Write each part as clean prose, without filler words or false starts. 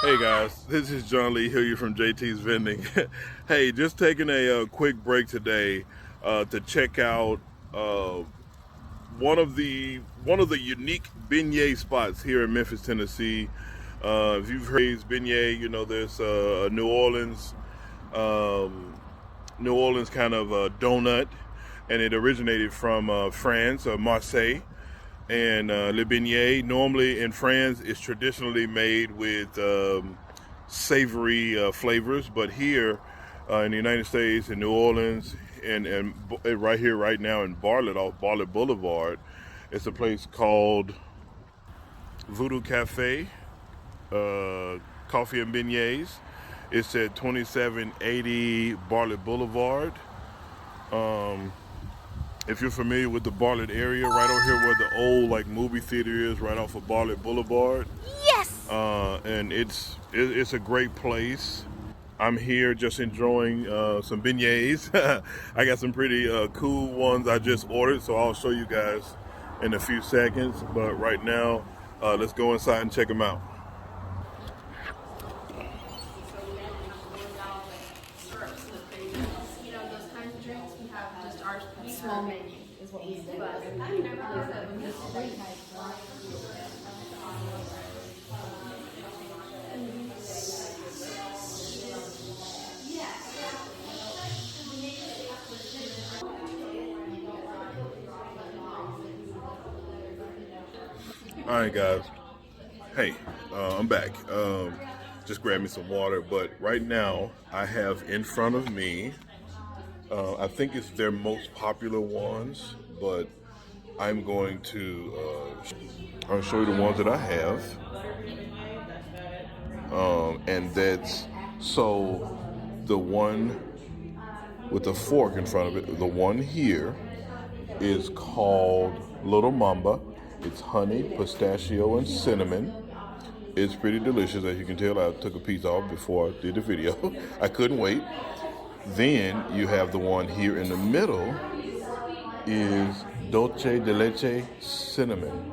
Hey guys, this is John Lee Hilliard from JT's Vending. Hey, just taking a quick break today to check out one of the unique beignet spots here in Memphis, Tennessee. If you've heard of beignet, you know there's a New Orleans kind of donut, and it originated from France, Marseille. And le beignet, normally in France, is traditionally made with savory flavors, but here in the United States, in New Orleans, and right here, right now in Bartlett, off Bartlett Blvd, it's a place called Voodoo Cafe, Coffee and Beignets. It's at 2780 Bartlett Blvd. If you're familiar with the Bartlett area, right over here where the old movie theater is, right off of Bartlett Blvd. Yes. And it's a great place. I'm here just enjoying some beignets. I got some pretty cool ones I just ordered, so I'll show you guys in a few seconds. But right now, let's go inside and check them out. Small menu is what we do. But I never realized that when this is very nice. All right, guys. Hey, I'm back. Just grab me some water. But right now, I have in front of me, I think it's their most popular ones, but I'm going to I'll show you the ones that I have. And that's, so the one with the fork in front of it, the one here is called Little Mamba. It's honey, pistachio, and cinnamon. It's pretty delicious. As you can tell, I took a piece off before I did the video. I couldn't wait. Then you have the one here in the middle is dulce de leche cinnamon.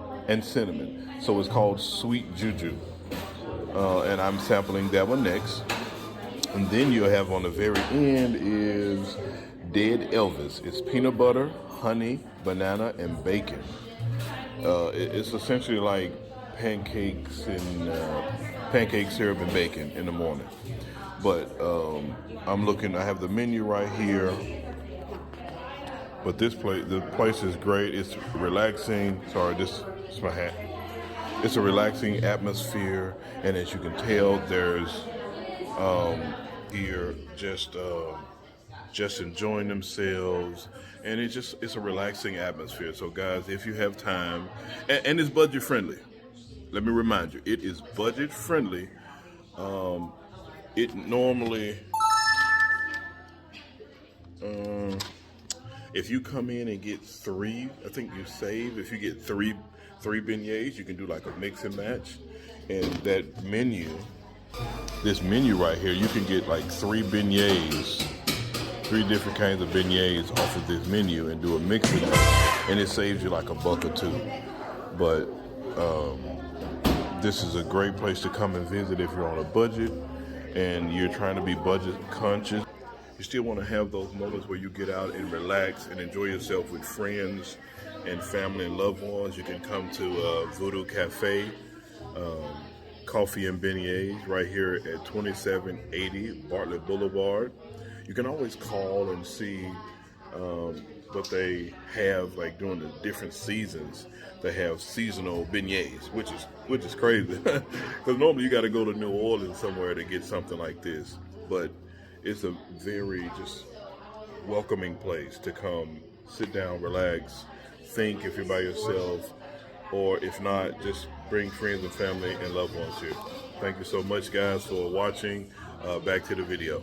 So it's called Sweet Juju. And I'm sampling that one next. And then you have on the very end is Dead Elvis. It's peanut butter, honey, banana, and bacon. It's essentially like pancakes and pancake syrup and bacon in the morning. But I have the menu right here. But the place is great. It's relaxing. Sorry, this is my hat. It's a relaxing atmosphere, and as you can tell, there's here just enjoying themselves, and it's a relaxing atmosphere. So guys, if you have time, and it's budget friendly. Let me remind you, it is budget friendly. It normally, if you come in and get three, I think you save. If you get three beignets, you can do like a mix and match. And that menu, this menu right here, you can get like three different kinds of beignets off of this menu and do a mix and match, and it saves you like $1 or $2. But this is a great place to come and visit if you're on a budget and you're trying to be budget conscious. You still want to have those moments where you get out and relax and enjoy yourself with friends and family and loved ones. You can come to Voodoo Cafe, Coffee and Beignets, right here at 2780 Bartlett Blvd. You can always call and see what they have, like during the different seasons. They have seasonal beignets, which is crazy, because normally you got to go to New Orleans somewhere to get something like this. But it's a very just welcoming place to come, sit down, relax, think if you're by yourself, or if not, just bring friends and family and loved ones here. Thank you so much, guys, for watching. Back to the video.